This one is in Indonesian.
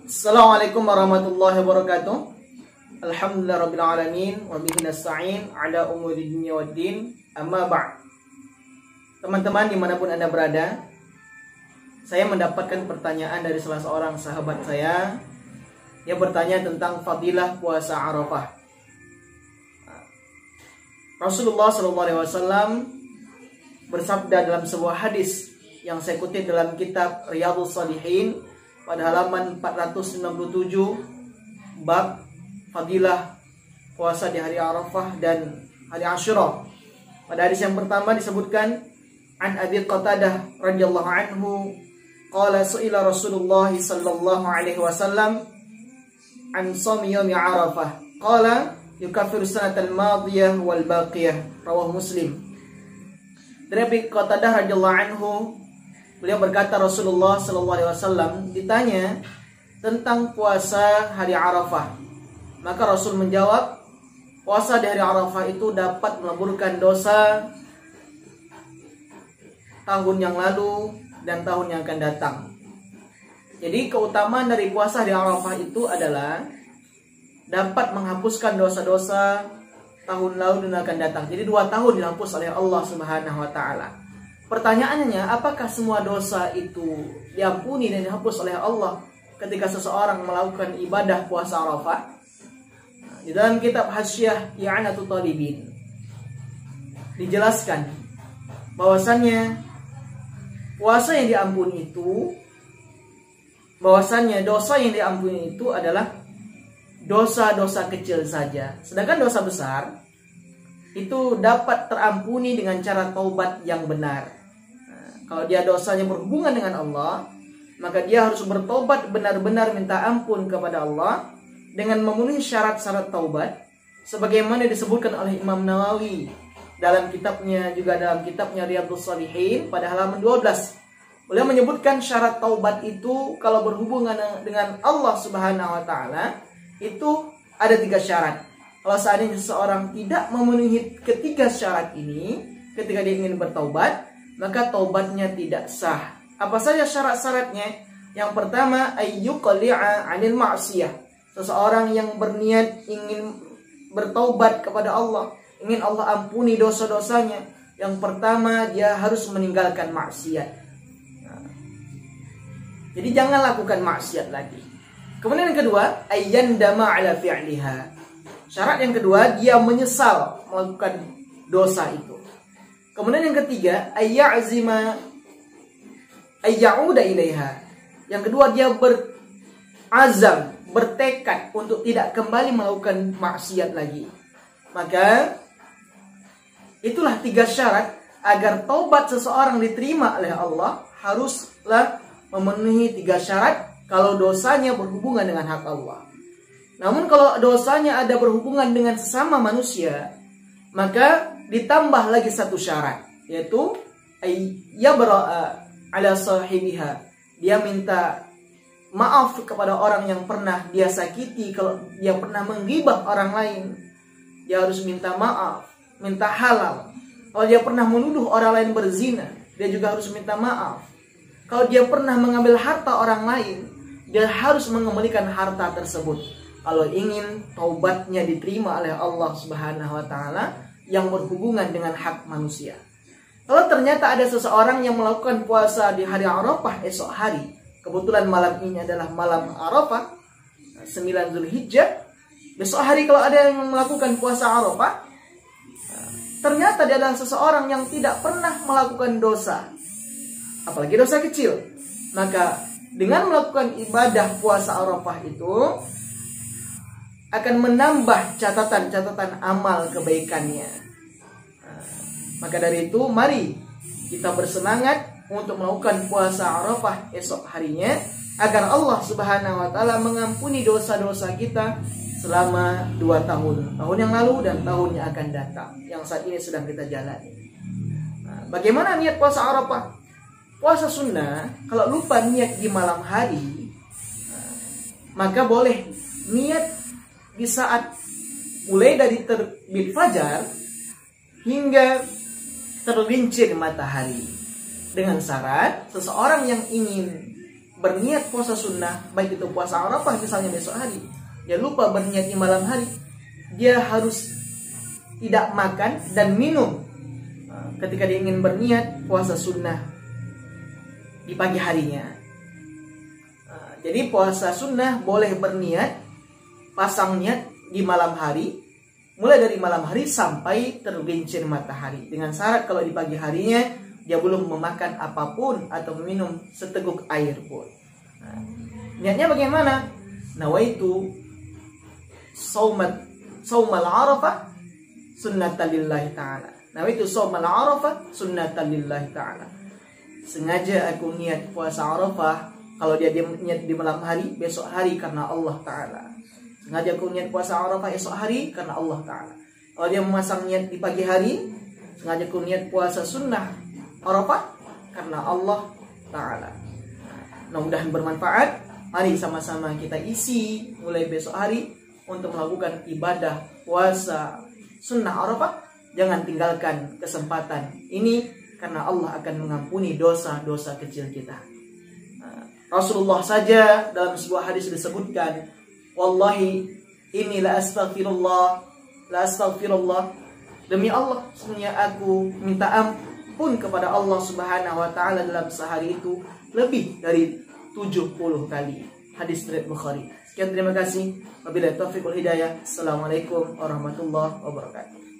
Assalamualaikum warahmatullahi wabarakatuh. Alhamdulillahirabbil alamin wa bihi nasta'in ala umuri dunya waddin. Amma ba'd. Teman-teman dimanapun Anda berada, saya mendapatkan pertanyaan dari salah seorang sahabat saya yang bertanya tentang fadilah puasa Arafah. Rasulullah SAW bersabda dalam sebuah hadis yang saya kutip dalam kitab Riyadhus Shalihin pada halaman 497, bab fadilah puasa di hari Arafah dan hari Asyura. Pada hadis yang pertama disebutkan, an Abi Qatadah radhiyallahu anhu qala su'ila Rasulullah sallallahu alaihi wasallam an shaum yaum Arafah qala yukaffiru sanatal madiyah wal baqiyah, rawahu Muslim. Dari Abi Qatadah radhiyallahu anhu, beliau berkata Rasulullah sallallahu alaihi wasallam ditanya tentang puasa hari Arafah. Maka Rasul menjawab, puasa di hari Arafah itu dapat meleburkan dosa tahun yang lalu dan tahun yang akan datang. Jadi keutamaan dari puasa di Arafah itu adalah dapat menghapuskan dosa-dosa tahun lalu dan akan datang. Jadi 2 tahun dihapus oleh Allah Subhanahu wa taala. Pertanyaannya, apakah semua dosa itu diampuni dan dihapus oleh Allah ketika seseorang melakukan ibadah puasa Arafah? Di dalam kitab Hasyiah I'anatul Talibin dijelaskan bahwasannya puasa yang diampuni itu, bahwasannya dosa yang diampuni itu adalah dosa-dosa kecil saja. Sedangkan dosa besar itu dapat terampuni dengan cara taubat yang benar. Kalau dia dosanya berhubungan dengan Allah, maka dia harus bertobat benar-benar minta ampun kepada Allah dengan memenuhi syarat-syarat taubat sebagaimana disebutkan oleh Imam Nawawi dalam kitabnya, juga dalam kitabnya Riyadhus Shalihin pada halaman 12. Beliau menyebutkan syarat taubat itu kalau berhubungan dengan Allah Subhanahu wa taala itu ada 3 syarat. Kalau seandainya seseorang tidak memenuhi ketiga syarat ini ketika dia ingin bertaubat, maka taubatnya tidak sah. Apa saja syarat-syaratnya? Yang pertama, ayyuqli'a 'anil ma'siyah. Seseorang yang berniat ingin bertaubat kepada Allah, ingin Allah ampuni dosa-dosanya, yang pertama dia harus meninggalkan maksiat. Jadi jangan lakukan maksiat lagi. Kemudian yang kedua, ayyandama 'ala fi'liha. Syarat yang kedua, dia menyesal melakukan dosa itu. Kemudian yang ketiga, ayya'zima ayya'uda ilaiha. Yang kedua, dia berazam, bertekad untuk tidak kembali melakukan maksiat lagi. Maka itulah 3 syarat agar taubat seseorang diterima oleh Allah, haruslah memenuhi 3 syarat kalau dosanya berhubungan dengan hak Allah. Namun kalau dosanya ada berhubungan dengan sesama manusia, maka ditambah lagi 1 syarat, yaitu yabra'a 'ala sahibiha. Dia minta maaf kepada orang yang pernah dia sakiti. Kalau dia pernah menggibah orang lain, dia harus minta maaf, minta halal. Kalau dia pernah menuduh orang lain berzina, dia juga harus minta maaf. Kalau dia pernah mengambil harta orang lain, dia harus mengembalikan harta tersebut. Kalau ingin taubatnya diterima oleh Allah Subhanahu wa taala yang berhubungan dengan hak manusia. Kalau ternyata ada seseorang yang melakukan puasa di hari Arafah esok hari, kebetulan malam ini adalah malam Arafah 9 Zulhijjah, besok hari kalau ada yang melakukan puasa Arafah, ternyata dia adalah seseorang yang tidak pernah melakukan dosa, apalagi dosa kecil, maka dengan melakukan ibadah puasa Arafah itu akan menambah catatan-catatan amal kebaikannya. Maka dari itu, mari kita bersemangat untuk melakukan puasa Arafah esok harinya, agar Allah Subhanahu wa taala mengampuni dosa-dosa kita selama 2 tahun. Tahun yang lalu dan tahun yang akan datang, yang saat ini sedang kita jalani. Bagaimana niat puasa Arafah? Puasa sunnah, kalau lupa niat di malam hari, maka boleh niat di saat mulai dari terbit fajar hingga tergelincir matahari, dengan syarat seseorang yang ingin berniat puasa sunnah, baik itu puasa Arafah misalnya besok hari, dia lupa berniat di malam hari, dia harus tidak makan dan minum ketika dia ingin berniat puasa sunnah di pagi harinya. Jadi puasa sunnah boleh berniat, pasang niat di malam hari, mulai dari malam hari sampai tergelincir matahari, dengan syarat kalau di pagi harinya dia belum memakan apapun atau meminum seteguk air pun. Niatnya bagaimana? Nawaitu saumal Arafah sunnatan lillahi ta'ala. Nawaitu saumal Arafah sunnatan lillahi ta'ala. Sengaja aku niat puasa Arafah, kalau dia niat di malam hari, besok hari karena Allah Ta'ala. Sengaja aku niat puasa Arafah esok hari karena Allah Ta'ala. Kalau dia memasang niat di pagi hari, sengaja aku niat puasa sunnah Arafah karena Allah Ta'ala. Mudah-mudahan bermanfaat. Mari sama-sama kita isi mulai besok hari untuk melakukan ibadah puasa sunnah Arafah. Jangan tinggalkan kesempatan ini, karena Allah akan mengampuni dosa-dosa kecil kita. Rasulullah saja dalam sebuah hadis disebutkan, wallahi inni la astaghfirullah, demi Allah sesungguhnya aku minta ampun kepada Allah Subhanahu wa taala dalam sehari itu lebih dari 70 kali. Hadis riwayat Bukhari. Sekian, terima kasih. Wabillahi taufiq wal hidayah. Assalamualaikum warahmatullahi wabarakatuh.